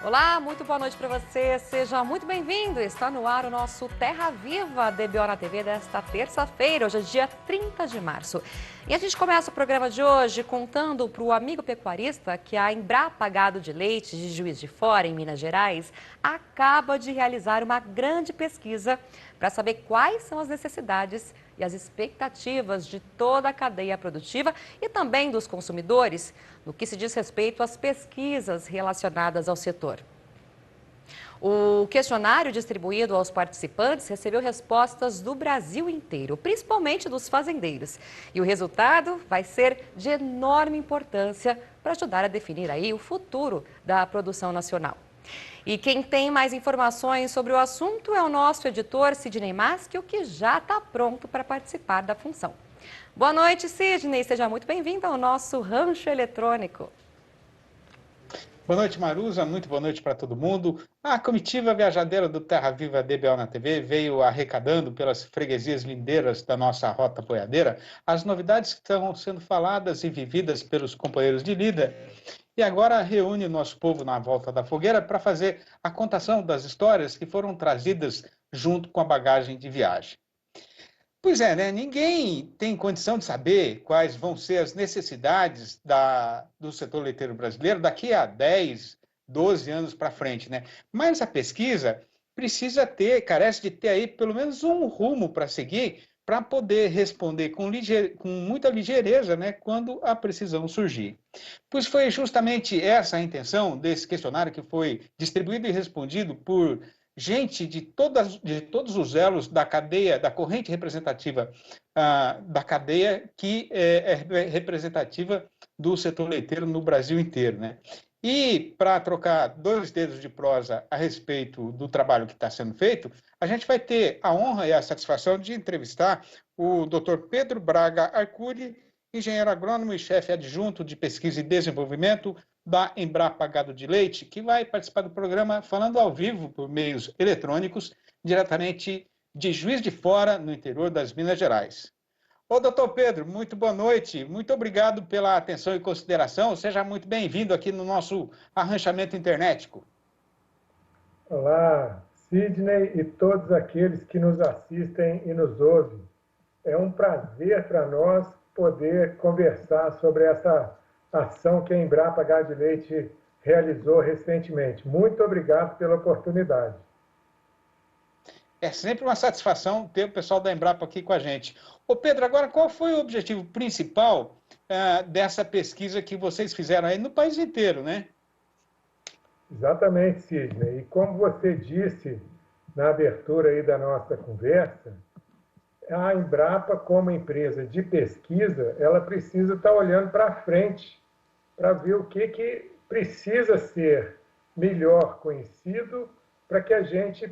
Olá, muito boa noite para você. Seja muito bem-vindo. Está no ar o nosso Terra Viva DBO na TV desta terça-feira. Hoje é dia 30 de março. E a gente começa o programa de hoje contando para o amigo pecuarista que a Embrapa Gado de Leite de Juiz de Fora, em Minas Gerais, acaba de realizar uma grande pesquisa para saber quais são as necessidades e as expectativas de toda a cadeia produtiva e também dos consumidores no que se diz respeito às pesquisas relacionadas ao setor. O questionário distribuído aos participantes recebeu respostas do Brasil inteiro, principalmente dos fazendeiros. E o resultado vai ser de enorme importância para ajudar a definir aí o futuro da produção nacional. E quem tem mais informações sobre o assunto é o nosso editor Sidney Maschio, que já está pronto para participar da função. Boa noite, Sidney. Seja muito bem-vindo ao nosso Rancho Eletrônico. Boa noite, Marusa. Muito boa noite para todo mundo. A comitiva viajadeira do Terra Viva DBO na TV veio arrecadando pelas freguesias lindeiras da nossa rota boiadeira as novidades que estão sendo faladas e vividas pelos companheiros de lida. E agora reúne o nosso povo na volta da fogueira para fazer a contação das histórias que foram trazidas junto com a bagagem de viagem. Pois é, né? Ninguém tem condição de saber quais vão ser as necessidades do setor leiteiro brasileiro daqui a 10, 12 anos para frente, né? Mas a pesquisa carece de ter aí pelo menos um rumo para seguir para poder responder com muita ligeireza, né, quando a precisão surgir. Pois foi justamente essa a intenção desse questionário que foi distribuído e respondido por gente de todos os elos da cadeia, da corrente representativa da cadeia que é representativa do setor leiteiro no Brasil inteiro, né? E para trocar dois dedos de prosa a respeito do trabalho que está sendo feito, a gente vai ter a honra e a satisfação de entrevistar o Dr. Pedro Braga Arcuri, engenheiro agrônomo e chefe adjunto de pesquisa e desenvolvimento da Embrapa Gado de Leite, que vai participar do programa falando ao vivo por meios eletrônicos, diretamente de Juiz de Fora, no interior das Minas Gerais. Ô, doutor Pedro, muito boa noite. Muito obrigado pela atenção e consideração. Seja muito bem-vindo aqui no nosso arranchamento internetico. Olá, Sidney e todos aqueles que nos assistem e nos ouvem. É um prazer para nós poder conversar sobre essa ação que a Embrapa Gado de Leite realizou recentemente. Muito obrigado pela oportunidade. É sempre uma satisfação ter o pessoal da Embrapa aqui com a gente. Ô Pedro, agora qual foi o objetivo principal dessa pesquisa que vocês fizeram aí no país inteiro, né? Exatamente, Sidney. E como você disse na abertura aí da nossa conversa, a Embrapa, como empresa de pesquisa, ela precisa estar olhando para frente para ver o que precisa ser melhor conhecido para que a gente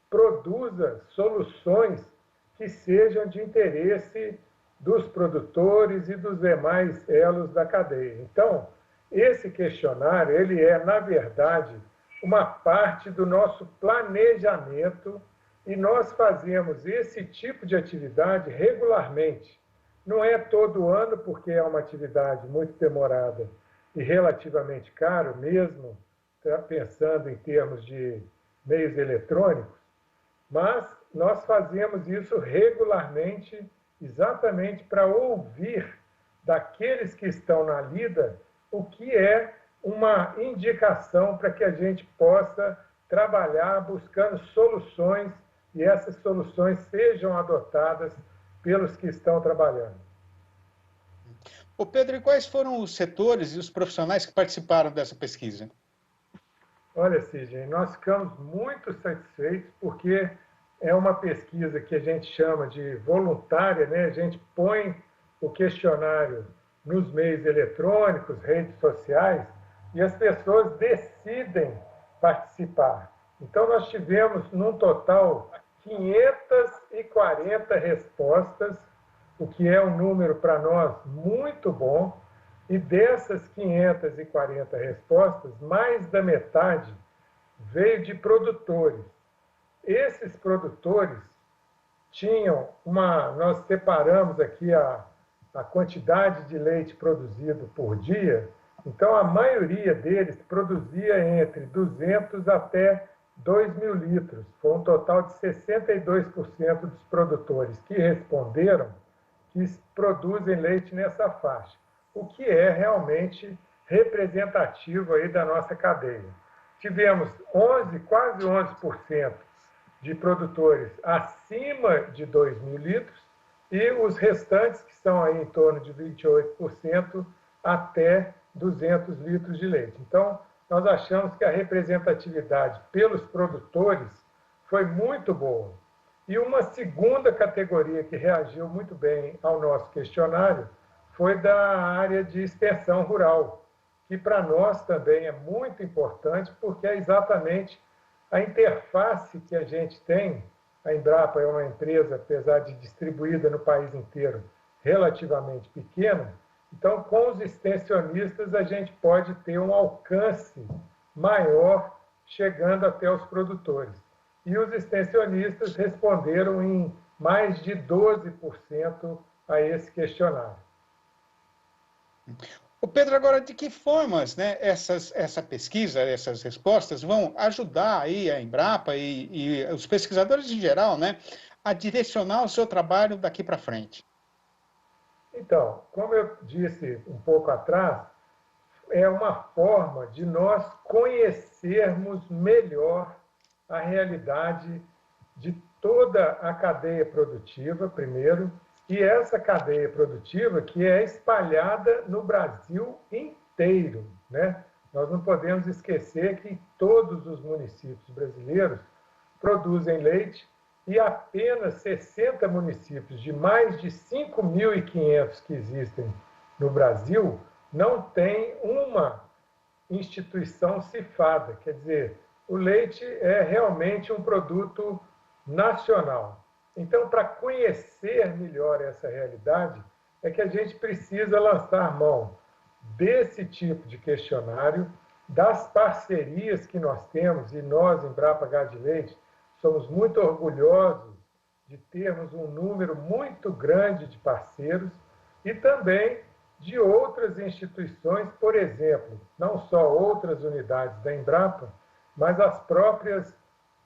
produza soluções que sejam de interesse dos produtores e dos demais elos da cadeia. Então, esse questionário, ele é, na verdade, uma parte do nosso planejamento e nós fazemos esse tipo de atividade regularmente. Não é todo ano, porque é uma atividade muito demorada e relativamente caro, mesmo pensando em termos de meios eletrônicos, mas nós fazemos isso regularmente, exatamente para ouvir daqueles que estão na lida o que é uma indicação para que a gente possa trabalhar buscando soluções e essas soluções sejam adotadas pelos que estão trabalhando. Ô Pedro, e quais foram os setores e os profissionais que participaram dessa pesquisa? Olha, Sidney, nós ficamos muito satisfeitos porque é uma pesquisa que a gente chama de voluntária, né? A gente põe o questionário nos meios eletrônicos, redes sociais, e as pessoas decidem participar. Então, nós tivemos, num total, 540 respostas, o que é um número para nós muito bom, e dessas 540 respostas, mais da metade veio de produtores. Esses produtores tinham nós separamos aqui a quantidade de leite produzido por dia, Então, a maioria deles produzia entre 200 até 2.000 litros. Foi um total de 62% dos produtores que responderam que produzem leite nessa faixa, o que é realmente representativo aí da nossa cadeia. Tivemos quase 11% de produtores acima de 2.000 litros e os restantes, que são aí em torno de 28%, até 200 litros de leite. Então, nós achamos que a representatividade pelos produtores foi muito boa. E uma segunda categoria que reagiu muito bem ao nosso questionário foi da área de extensão rural, que para nós também é muito importante, porque é exatamente a interface que a gente tem. A Embrapa é uma empresa, apesar de distribuída no país inteiro, relativamente pequena. Então, com os extensionistas, a gente pode ter um alcance maior chegando até os produtores. E os extensionistas responderam em mais de 12% a esse questionário. O Pedro, agora, de que formas, né, essa pesquisa, essas respostas vão ajudar aí a Embrapa e os pesquisadores em geral, né, a direcionar o seu trabalho daqui para frente? Então, como eu disse um pouco atrás, é uma forma de nós conhecermos melhor a realidade de toda a cadeia produtiva, primeiro, e essa cadeia produtiva que é espalhada no Brasil inteiro, né? Nós não podemos esquecer que todos os municípios brasileiros produzem leite e apenas 60 municípios de mais de 5.500 que existem no Brasil não têm uma instituição cifrada. Quer dizer, o leite é realmente um produto nacional. Então, para conhecer melhor essa realidade, é que a gente precisa lançar mão desse tipo de questionário, das parcerias que nós temos, e nós, Embrapa Gado de Leite, somos muito orgulhosos de termos um número muito grande de parceiros e também de outras instituições, por exemplo, não só outras unidades da Embrapa, mas as próprias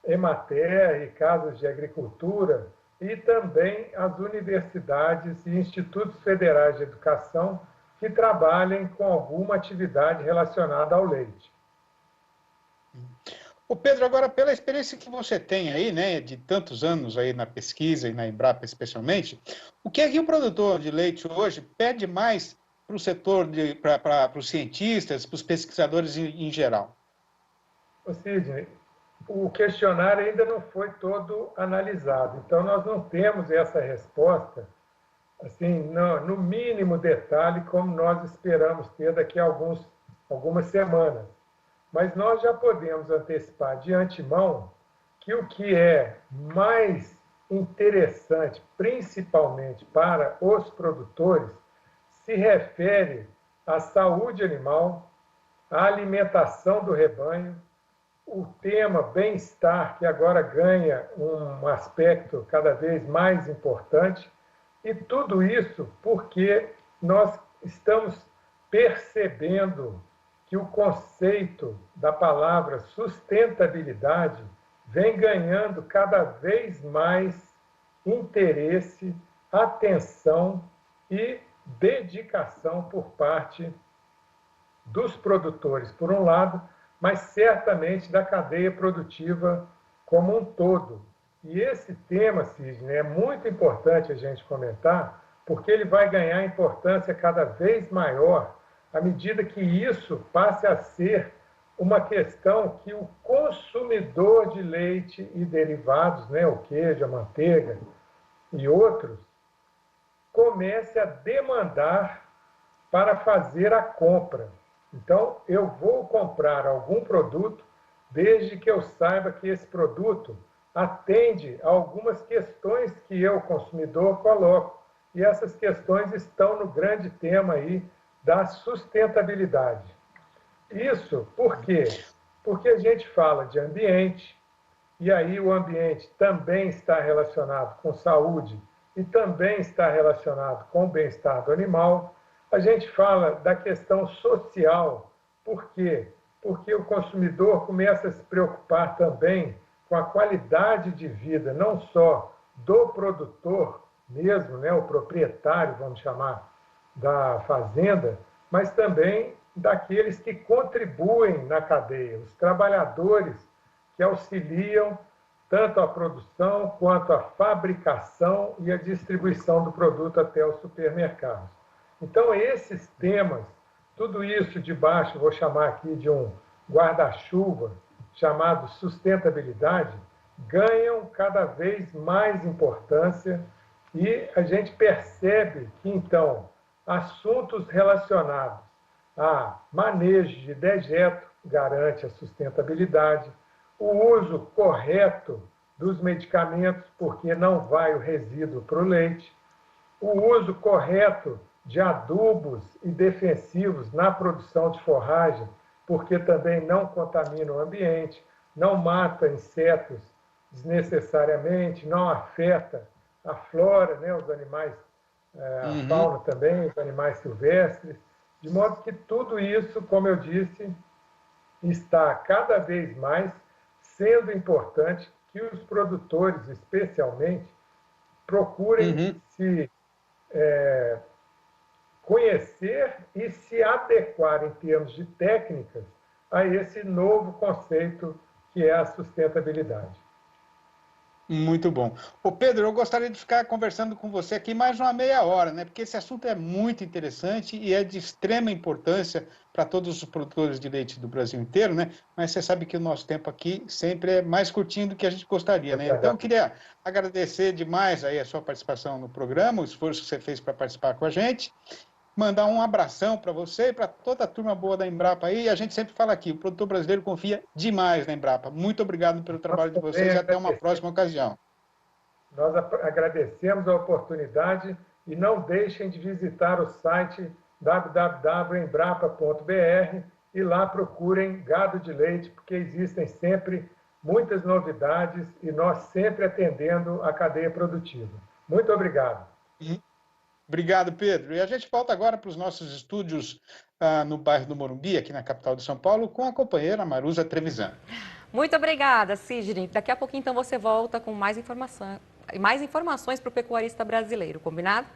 Emater e casas de agricultura e também as universidades e institutos federais de educação que trabalhem com alguma atividade relacionada ao leite. O Pedro, agora, pela experiência que você tem aí, né, de tantos anos aí na pesquisa e na Embrapa especialmente, o que é que o produtor de leite hoje pede mais para o setor, para os cientistas, para os pesquisadores em geral? Ô Sidney, o questionário ainda não foi todo analisado, então nós não temos essa resposta assim, no mínimo detalhe, como nós esperamos ter daqui a algumas semanas. Mas nós já podemos antecipar de antemão que o que é mais interessante, principalmente para os produtores, se refere à saúde animal, à alimentação do rebanho, o tema bem-estar, que agora ganha um aspecto cada vez mais importante, e tudo isso porque nós estamos percebendo que o conceito da palavra sustentabilidade vem ganhando cada vez mais interesse, atenção e dedicação por parte dos produtores, por um lado, mas certamente da cadeia produtiva como um todo. E esse tema, Sidney, é muito importante a gente comentar, porque ele vai ganhar importância cada vez maior à medida que isso passe a ser uma questão que o consumidor de leite e derivados, né, o queijo, a manteiga e outros, comece a demandar para fazer a compra. Então, eu vou comprar algum produto desde que eu saiba que esse produto atende a algumas questões que eu, consumidor, coloco. E essas questões estão no grande tema aí da sustentabilidade. Isso por quê? Porque a gente fala de ambiente, e aí o ambiente também está relacionado com saúde e também está relacionado com o bem-estar do animal. A gente fala da questão social. Por quê? Porque o consumidor começa a se preocupar também com a qualidade de vida, não só do produtor mesmo, né, o proprietário, vamos chamar, da fazenda, mas também daqueles que contribuem na cadeia, os trabalhadores que auxiliam tanto a produção quanto a fabricação e a distribuição do produto até os supermercados. Então, esses temas, tudo isso debaixo, vou chamar aqui de um guarda-chuva chamado sustentabilidade, ganham cada vez mais importância e a gente percebe que, então, assuntos relacionados a manejo de dejeto garante a sustentabilidade, o uso correto dos medicamentos, porque não vai o resíduo para o leite, o uso correto de adubos e defensivos na produção de forragem, porque também não contamina o ambiente, não mata insetos desnecessariamente, não afeta a flora, né, os animais, a fauna também, os animais silvestres, de modo que tudo isso, como eu disse, está cada vez mais sendo importante que os produtores, especialmente, procurem se conhecer e se adequar em termos de técnicas a esse novo conceito que é a sustentabilidade. Muito bom. Ô Pedro, eu gostaria de ficar conversando com você aqui mais uma meia hora, né? Porque esse assunto é muito interessante e é de extrema importância para todos os produtores de leite do Brasil inteiro, né? Mas você sabe que o nosso tempo aqui sempre é mais curtinho do que a gente gostaria, né? Então, eu queria agradecer demais aí a sua participação no programa, o esforço que você fez para participar com a gente. Mandar um abração para você e para toda a turma boa da Embrapa aí. A gente sempre fala aqui, o produtor brasileiro confia demais na Embrapa. Muito obrigado pelo trabalho de vocês e até uma próxima ocasião. Nós agradecemos a oportunidade e não deixem de visitar o site www.embrapa.br e lá procurem gado de leite, porque existem sempre muitas novidades e nós sempre atendendo a cadeia produtiva. Muito obrigado. Obrigado, Pedro. E a gente volta agora para os nossos estúdios no bairro do Morumbi, aqui na capital de São Paulo, com a companheira Maruza Trevisan. Muito obrigada, Sidney. Daqui a pouquinho, então, você volta com mais informações para o pecuarista brasileiro, combinado?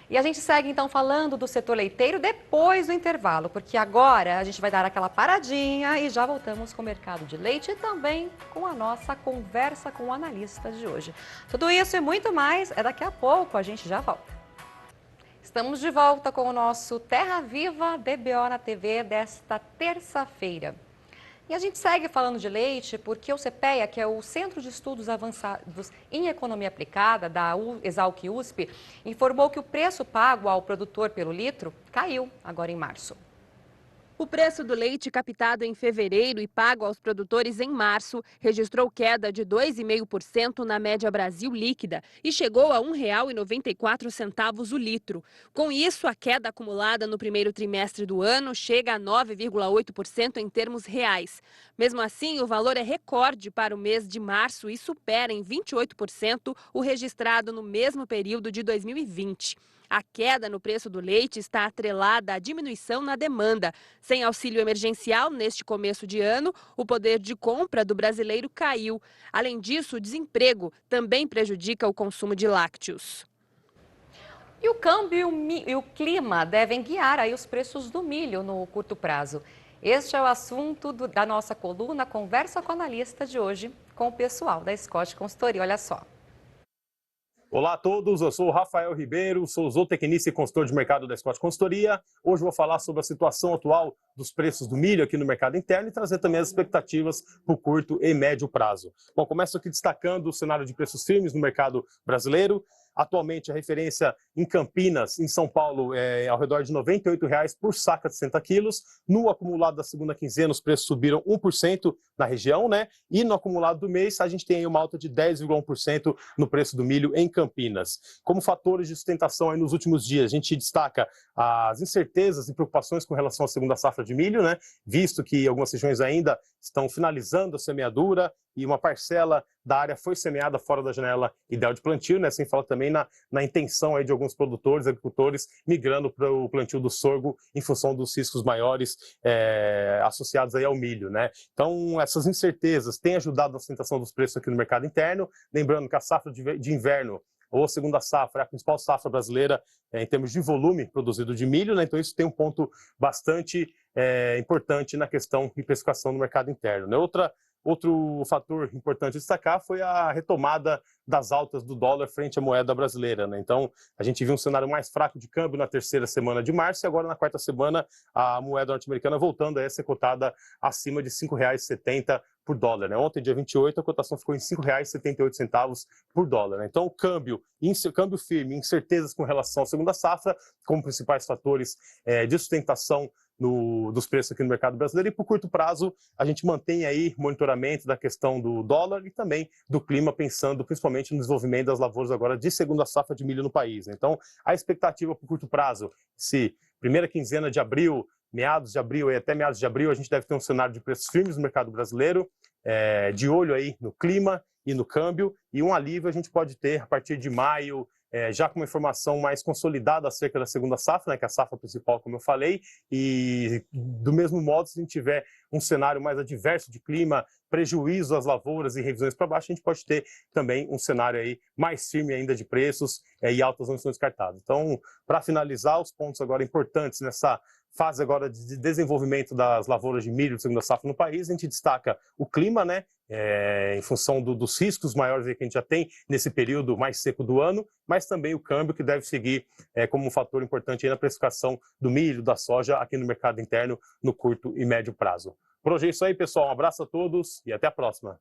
E a gente segue, então, falando do setor leiteiro depois do intervalo, porque agora a gente vai dar aquela paradinha e já voltamos com o mercado de leite e também com a nossa conversa com o analista de hoje. Tudo isso e muito mais é daqui a pouco, a gente já volta. Estamos de volta com o nosso Terra Viva DBO na TV desta terça-feira. E a gente segue falando de leite porque o CPEA, que é o Centro de Estudos Avançados em Economia Aplicada, da Exalc-USP, informou que o preço pago ao produtor pelo litro caiu agora em março. O preço do leite captado em fevereiro e pago aos produtores em março registrou queda de 2,5% na média Brasil líquida e chegou a R$ 1,94 o litro. Com isso, a queda acumulada no primeiro trimestre do ano chega a 9,8% em termos reais. Mesmo assim, o valor é recorde para o mês de março e supera em 28% o registrado no mesmo período de 2020. A queda no preço do leite está atrelada à diminuição na demanda. Sem auxílio emergencial, neste começo de ano, o poder de compra do brasileiro caiu. Além disso, o desemprego também prejudica o consumo de lácteos. E o câmbio e o clima devem guiar aí os preços do milho no curto prazo. Este é o assunto da nossa coluna Conversa com o Analista de hoje, com o pessoal da Scott Consultoria. Olha só. Olá a todos, eu sou o Rafael Ribeiro, sou zootecnista e consultor de mercado da Scott Consultoria. Hoje vou falar sobre a situação atual dos preços do milho aqui no mercado interno e trazer também as expectativas para o curto e médio prazo. Bom, começo aqui destacando o cenário de preços firmes no mercado brasileiro. Atualmente, a referência em Campinas, em São Paulo, é ao redor de R$ 98,00 por saca de 60 quilos. No acumulado da segunda quinzena, os preços subiram 1% na região, né? E no acumulado do mês, a gente tem aí uma alta de 10,1% no preço do milho em Campinas. Como fatores de sustentação aí nos últimos dias, a gente destaca as incertezas e preocupações com relação à segunda safra de milho, né? Visto que algumas regiões ainda estão finalizando a semeadura e uma parcela da área foi semeada fora da janela ideal de plantio, né? Sem falar também na intenção aí de alguns produtores, agricultores, migrando para o plantio do sorgo em função dos riscos maiores associados aí ao milho, né? Então, essas incertezas têm ajudado na sustentação dos preços aqui no mercado interno. Lembrando que a safra de inverno, ou a segunda safra, é a principal safra brasileira em termos de volume produzido de milho, né? Então isso tem um ponto bastante importante na questão de precificação no mercado interno, né? Outro fator importante a destacar foi a retomada das altas do dólar frente à moeda brasileira, né? Então, a gente viu um cenário mais fraco de câmbio na terceira semana de março e agora na quarta semana a moeda norte-americana voltando a ser cotada acima de R$ 5,70 por dólar, né? Ontem, dia 28, a cotação ficou em R$ 5,78 por dólar, né? Então, o câmbio firme, incertezas com relação à segunda safra, como principais fatores de sustentação dos preços aqui no mercado brasileiro, e por curto prazo a gente mantém aí monitoramento da questão do dólar e também do clima, pensando principalmente no desenvolvimento das lavouras agora de segunda safra de milho no país, né? Então, a expectativa por curto prazo, se primeira quinzena de abril, meados de abril e até meados de abril, a gente deve ter um cenário de preços firmes no mercado brasileiro, de olho aí no clima e no câmbio, e um alívio a gente pode ter a partir de maio, já com uma informação mais consolidada acerca da segunda safra, né, que é a safra principal, como eu falei, e do mesmo modo, se a gente tiver um cenário mais adverso de clima, prejuízo às lavouras e revisões para baixo, a gente pode ter também um cenário aí mais firme ainda de preços e altas não são descartadas. Então, para finalizar, os pontos agora importantes nessa fase agora de desenvolvimento das lavouras de milho de segunda safra no país, a gente destaca o clima, né, em função dos riscos maiores que a gente já tem nesse período mais seco do ano, mas também o câmbio, que deve seguir como um fator importante aí na precificação do milho, da soja aqui no mercado interno no curto e médio prazo. Por hoje é isso aí, pessoal. Um abraço a todos e até a próxima.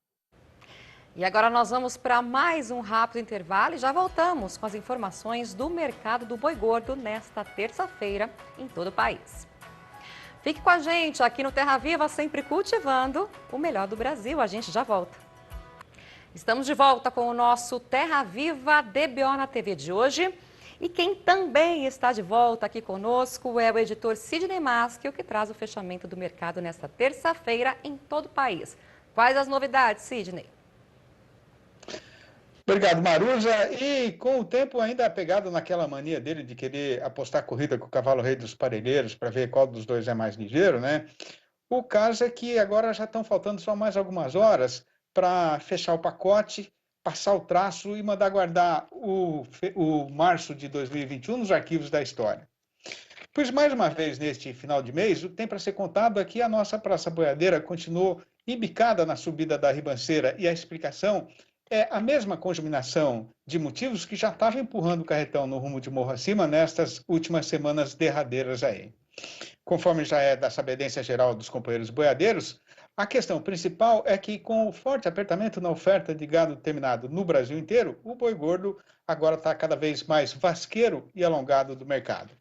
E agora nós vamos para mais um rápido intervalo e já voltamos com as informações do mercado do boi gordo nesta terça-feira em todo o país. Fique com a gente aqui no Terra Viva, sempre cultivando o melhor do Brasil. A gente já volta. Estamos de volta com o nosso Terra Viva DBO na TV de hoje. E quem também está de volta aqui conosco é o editor Sidney Maschio, que traz o fechamento do mercado nesta terça-feira em todo o país. Quais as novidades, Sidney? Obrigado, Maruza. E com o tempo ainda pegado naquela mania dele de querer apostar corrida com o cavalo rei dos parelheiros para ver qual dos dois é mais ligeiro, né? O caso é que agora já estão faltando só mais algumas horas para fechar o pacote, passar o traço e mandar guardar o março de 2021 nos arquivos da história. Pois, mais uma vez, neste final de mês, o que tem para ser contado é que a nossa Praça Boiadeira continuou embicada na subida da ribanceira, e a explicação é a mesma conjuminação de motivos que já estavam empurrando o carretão no rumo de morro acima nestas últimas semanas derradeiras aí. Conforme já é da sabedência geral dos companheiros boiadeiros, a questão principal é que, com o forte apertamento na oferta de gado terminado no Brasil inteiro, o boi gordo agora está cada vez mais vasqueiro e alongado do mercado.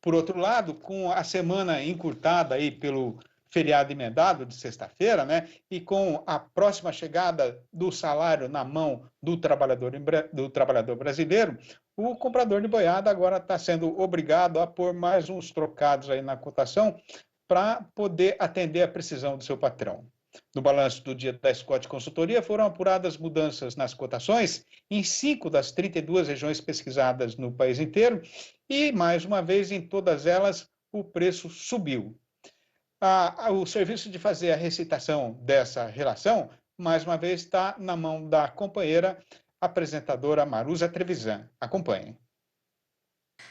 Por outro lado, com a semana encurtada aí pelo feriado emendado de sexta-feira, né, e com a próxima chegada do salário na mão do trabalhador brasileiro, o comprador de boiada agora está sendo obrigado a pôr mais uns trocados aí na cotação para poder atender a precisão do seu patrão. No balanço do dia da Scott Consultoria, foram apuradas mudanças nas cotações em 5 das 32 regiões pesquisadas no país inteiro e, mais uma vez, em todas elas, o preço subiu. O serviço de fazer a recitação dessa relação, mais uma vez, está na mão da companheira apresentadora Maruza Trevisan. Acompanhem.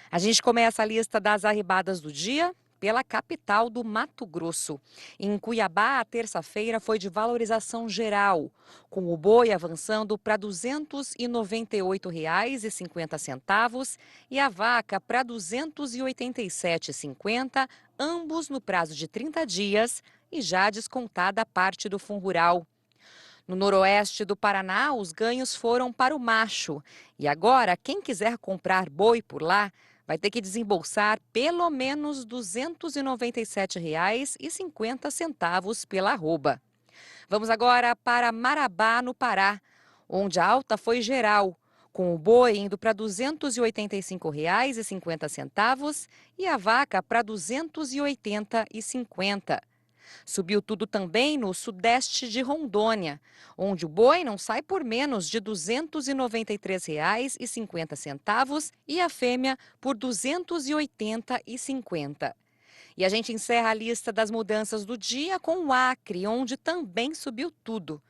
A gente começa a lista das arribadas do dia pela capital do Mato Grosso. Em Cuiabá, a terça-feira foi de valorização geral, com o boi avançando para R$ 298,50 e a vaca para R$ 287,50, ambos no prazo de 30 dias e já descontada a parte do fundo rural. No noroeste do Paraná, os ganhos foram para o macho. E agora, quem quiser comprar boi por lá vai ter que desembolsar pelo menos R$ 297,50 pela arroba. Vamos agora para Marabá, no Pará, onde a alta foi geral, com o boi indo para R$ 285,50 e a vaca para R$ 280,50. Subiu tudo também no sudeste de Rondônia, onde o boi não sai por menos de R$ 293,50 e a fêmea por R$ 280,50. E a gente encerra a lista das mudanças do dia com o Acre, onde também subiu tudo.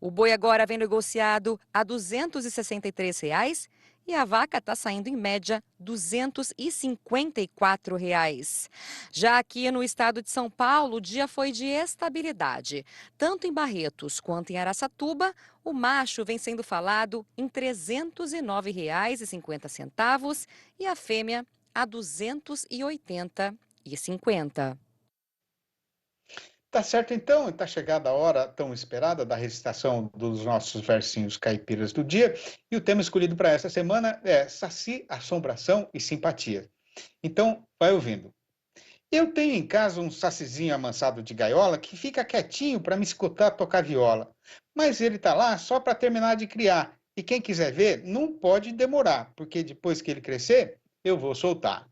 O boi agora vem negociado a R$ 263,00 e a vaca está saindo em média R$ 254,00. Já aqui no estado de São Paulo, o dia foi de estabilidade. Tanto em Barretos quanto em Araçatuba, o macho vem sendo falado em R$ 309,50 e a fêmea a R$ 280,50. Tá certo, então, está chegada a hora tão esperada da recitação dos nossos versinhos caipiras do dia, e o tema escolhido para essa semana é Saci, Assombração e Simpatia. Então, vai ouvindo. Eu tenho em casa um sacizinho amansado de gaiola que fica quietinho para me escutar tocar viola, mas ele está lá só para terminar de criar, e quem quiser ver não pode demorar, porque depois que ele crescer, eu vou soltar.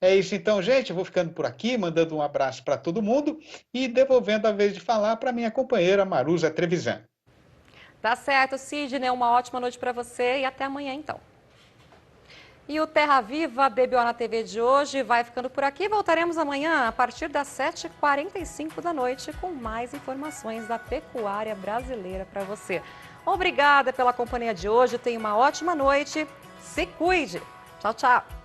É isso então, gente. Eu vou ficando por aqui, mandando um abraço para todo mundo e devolvendo a vez de falar para minha companheira Maruza Trevisan. Tá certo, Sidney. Uma ótima noite para você e até amanhã, então. E o Terra Viva DBO na TV de hoje vai ficando por aqui. Voltaremos amanhã a partir das 7h45 da noite com mais informações da pecuária brasileira para você. Obrigada pela companhia de hoje. Tenha uma ótima noite. Se cuide. Tchau, tchau.